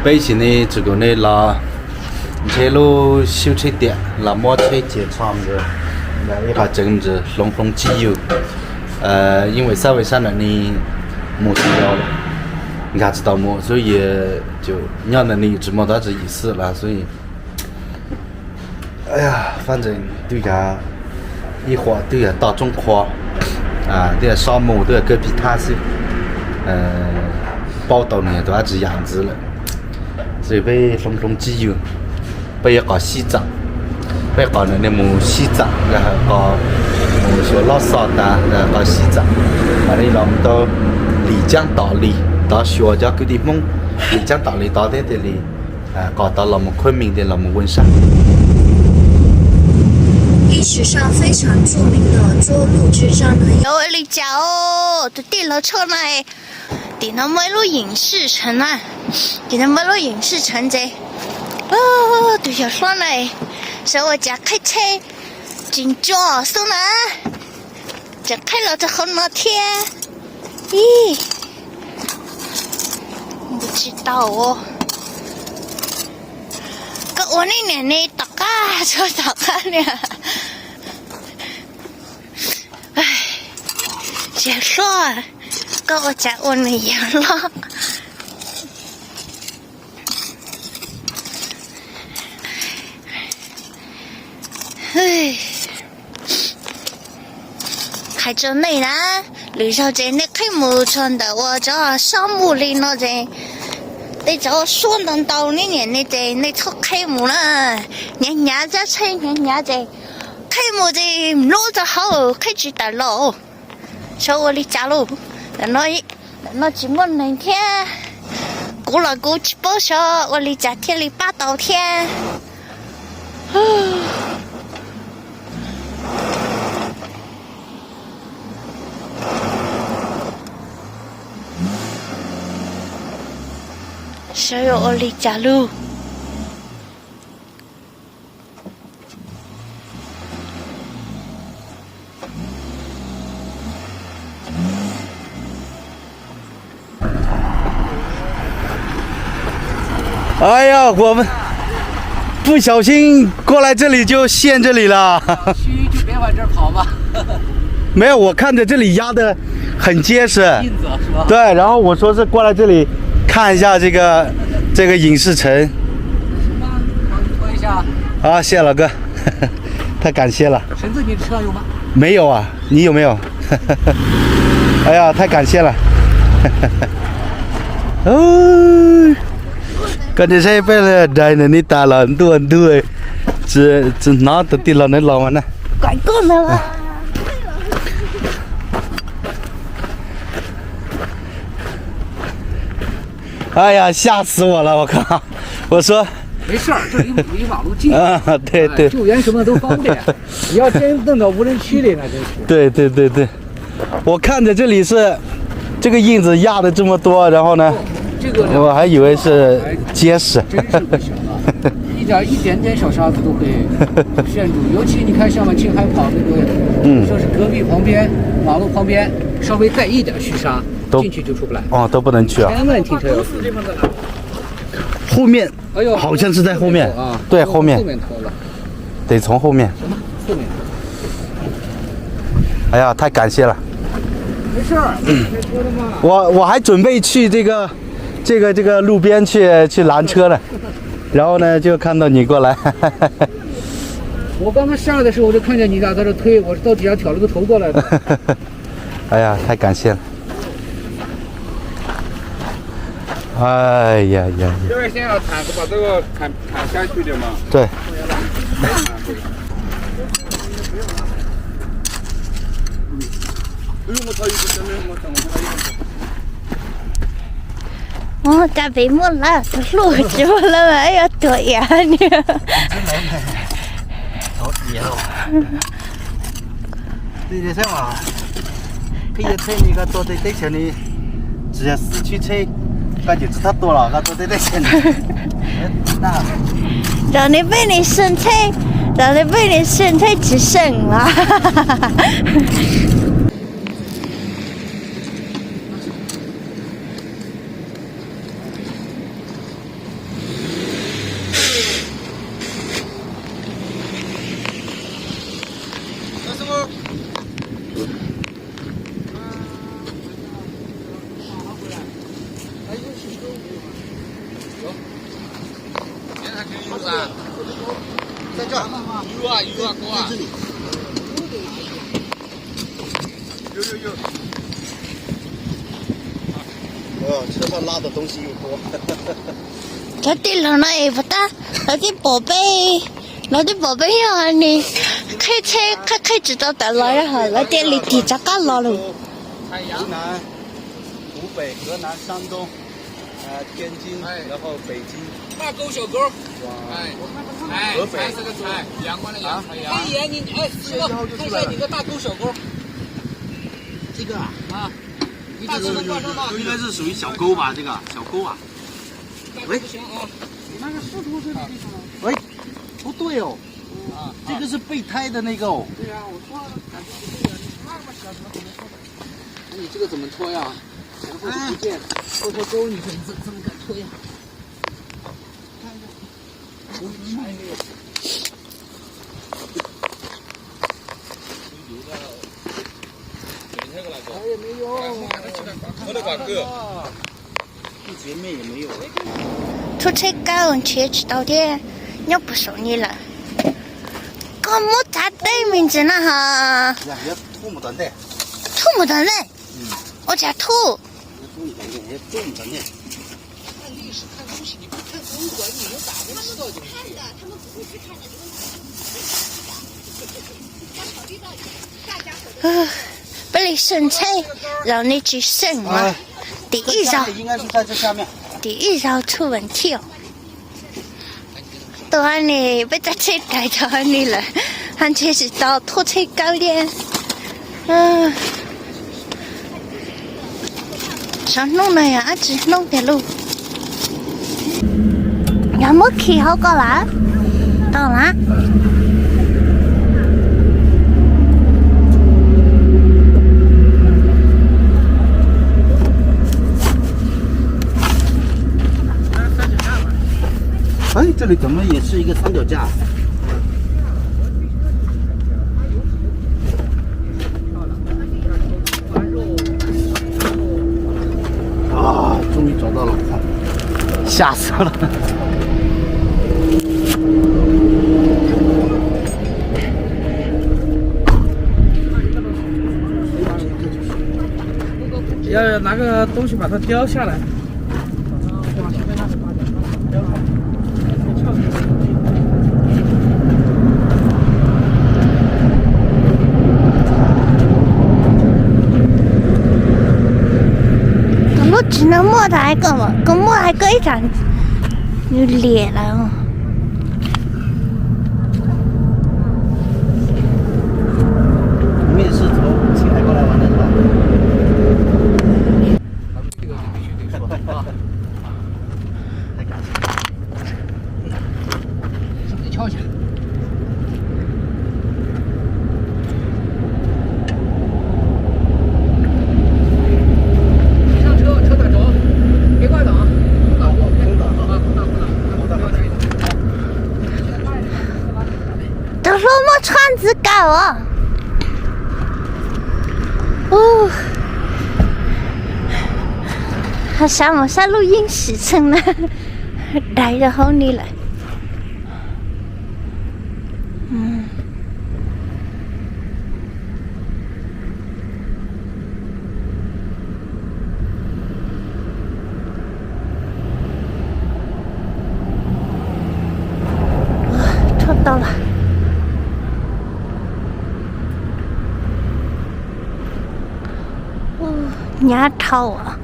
北京的这个的拿这路修车店拿摩车检查的，来一下政治弄机油，因为社会上的你没必要了，你看知道么？所以就你要能力这么大这意思了，所以，哎呀，反正都要一会儿都要打中夸，都要沙漠，都要戈壁滩水，报道呢都要这样子了。所以被弄机油，被搞西藏，被搞那么西藏，然后搞学老沙的，然后搞西藏，完了我们到丽江大理，到学家给的梦，丽江大理到这里，搞到我们昆明的我们文山。历史上非常著名的涿鹿之战呢，有丽江哦，都电了车呢。点到梅路影视城啊，点到梅路影视城这，都要算嘞，所以我家开车进家送来，这开了之后那天，咦，不知道哦，跟我那年的大家就大家呢，哎，结束。跟我家我们一样了，唉，开着内南，绿小姐那开木村的，我这项目里那这，你这说能到你年那这，你出开木了，年年在吹年年这，开木这路子好，开始的路，说我的家路。那只么那天，过了过去不少，我离家天里8到天，所以我离家路。哎呀，我们不小心过来这里就陷这里了。虚就别往这儿跑吧。没有，我看着这里压得很结实。印子是吧？对，然后我说是过来这里看一下这个影视城。行吧，帮你拖一下。啊，谢谢老哥，太感谢了。绳子你车上有吗？没有啊，你有没有？哎呀，太感谢了。哦。cái này sẽ phải là đây là nít ta là tuần tuổi chỉ nó tự tin là nó lòng anh Quậy con nữa mà.哎呀，吓死我了！我靠，我说没事儿，这里离马路近啊，对对，救援什么都方便。你要真弄到无人区里，那真是。对对对对，我看着这里是这个印子压的这么多，然后呢？这个我还以为是结实，真是不行啊！一点点小沙子都会陷住，尤其你看像我们青海跑那个，说是戈壁旁边、马路旁边，稍微带一点虚沙，进去就出不来。哦，都不能去啊！千万停车要注意。后面，哎呦，好像是在后面啊，对，后面，后面拖了，得从后面。什么？后面。哎呀，太感谢了！没事儿，开车的嘛。我还准备去这个路边去拦车呢，然后呢就看到你过来。我刚刚下来的时候，我就看见你俩在这推，我到底下挑了个头过来的。哎呀，太感谢了！哎呀呀！这边先要铲子把这个铲下去的嘛。对。哎呦，我操！一个真的，我操！哦，该被摸了，都录直播了嘛？哎呀，对呀你。好野了。你这嘛，可以推你个多的对象的，只要市区车，感觉差多了，那多的对象的。那。让你被你身体，让你被你身体只剩了。现在还可以有噻。在这儿。有啊有啊，哥啊。这里。有。车上拉的东西又多。这地上那也不大，那的宝贝呀，你开车开知道的了，然后那店里地咋干了喽？湖南、湖北、河南、山东，天津，然后北京。大沟小沟。河北这个菜，阳光的阳菜呀。看一眼你，师傅，看一下你个大沟小沟。这个啊。大沟能挂上吗？应该是属于小沟吧，这个小沟啊。喂，不行啊。你那个石头这个地方。喂，不对哦。这个是备胎的那个哦。对呀，我说感觉不对呀，你那么小怎么可能拖的？那你这个怎么拖呀？前后不见，后头沟你怎么敢拖呀？也没有，我的瓜哥，一节妹也没有。出车高去知道的，要不说你了。搞么咋对名字呢哈？呀，也吐不断的。吐不断嘞。我家吐。也吐不断的。看历史看东西，你不看博物馆，你能咋能知道？看的，他们不会去看的，要考虑到大家伙的。本来生菜让你去生嘛，第一招应该是在这下面。第一招出问题哦。都喊你别在车盖着喊你了，喊车是到拖车高点。想弄了呀，只弄点路。有冇企好過啦？到啦。哎，这里怎么也是一个三脚架？啊，终于找到了，吓死了！要拿个东西把它雕下来。我只能摸它一个嘛，跟摸一个一张就裂了哦。你们也是从青海过来玩的是吧？这个必须得说啊！太感谢。上去敲去。都说我船子高啊！哦，好像我在录音时程呢，带着好你了。找到了。牙套啊！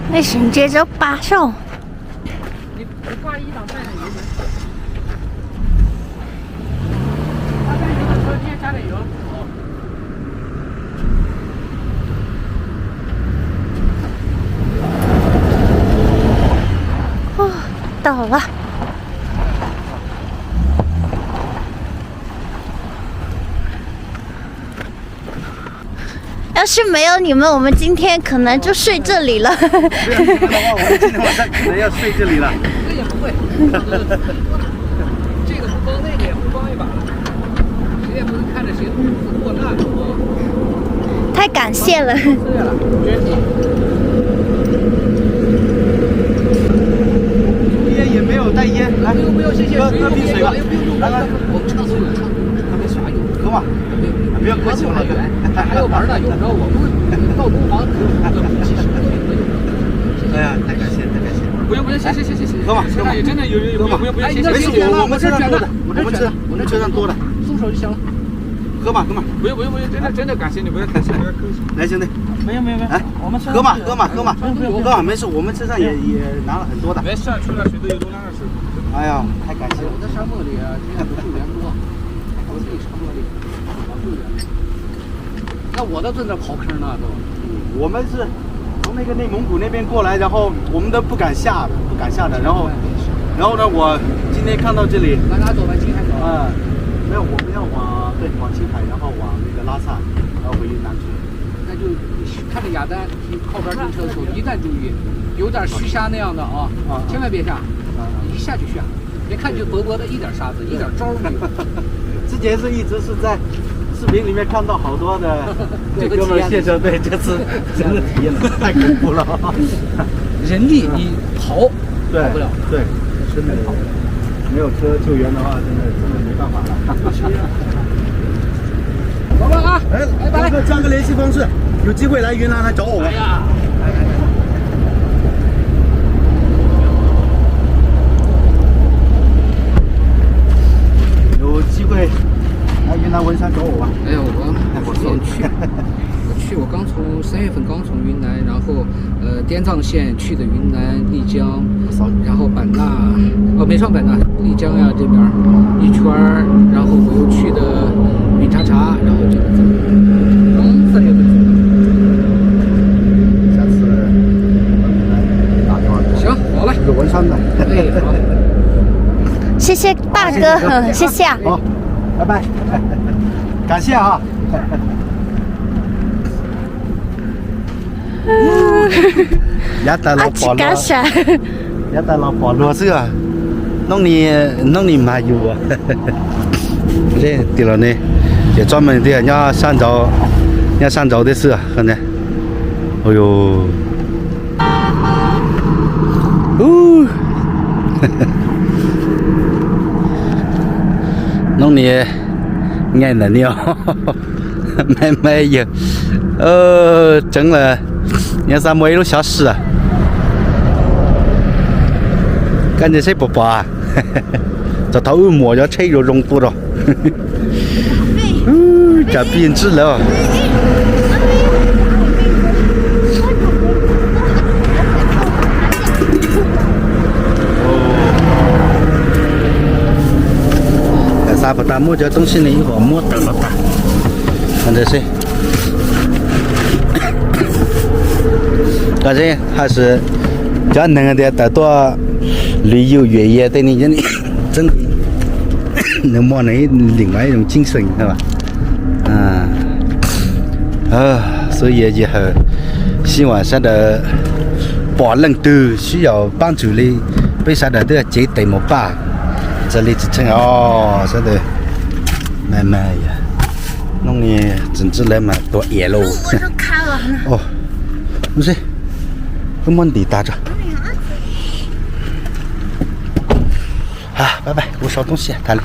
那瞬间就扒手。你挂一档带着油门。加点油的时候记得加点油。到了。要是没有你们，我们今天可能就睡这里了。不要你们的话，我们今天晚上可能要睡这里了。这也不会，这个不帮那个也不帮一把，谁也不能看着谁过难。太感谢了。对了，烟也没有带烟，来，不用，谢谢。喝瓶水吧。来来，我们上次有唱，还没啥用，喝吧。不要客气了，还有玩呢，用不着我们到东航几十个哎呀，太感谢，太感谢。不用，谢谢。喝吧，喝吧，真的有，不用，谢谢。没事，我们车上多的，我们车上多的，松手就行了。喝吧，不用，真的感谢你，不要客气。来兄弟，没有，来，我们喝嘛，没事，我们车上也拿了很多的。没事，出来谁都有多难的事。哎呀，太感谢了。我在沙漠里啊，这样的救援多，我自己沙漠里老救援。那我都在那刨坑呢，都。我们是从那个内蒙古那边过来，然后我们都不敢下的，然后呢，我今天看到这里，往哪走？往青海走。没有，我们要往青海，然后往那个拉萨，然后回云南去。那就看着雅丹靠边停车的时候，一旦注意有点虚沙那样的啊，千万别下，一下就下，别看就薄薄的一点沙子，一点招没有。之前一直是在视频里面看到好多的这个哥们卸车，对，这次真的体验了，太恐怖了。人力你跑不了，对，真的没有车救援的话，真的没办法了。宝宝啊，拜拜，加个联系方式，有机会来云南来找我们。有机会来云南文山找我吧。哎呦，我先去，我刚从3月份刚从云南，然后滇藏线去的云南丽江，然后版纳，没上版纳，丽江呀这边一圈，然后我又去的米查查，然后这个刚3月份去的。下次来打电话。行，好嘞，有文山的。哎，好。谢谢大哥，谢谢啊。好，拜拜，感谢啊。也带老婆了，也带老婆了这个，弄你妈有啊？这对了呢，也专门的要上早的事啊，可能，哎呦，弄你爱的尿，没有，整了。年三没都消失啊！感觉谁不拔啊？这头摸着吹着绒布了，这变质了。啥不打摸这东西呢？一会摸到了打，看这些。反正还是这能的得到旅游越野对你真的能摸那另外一种精神是吧？所以以后希望啥的保人都需要帮助的，被啥的都要接对么吧？这里只成啥的慢慢呀，弄的真是来嘛多野喽。我都看了。哦，不是。跟蒙地打着，拜拜，我烧东西，他嘞。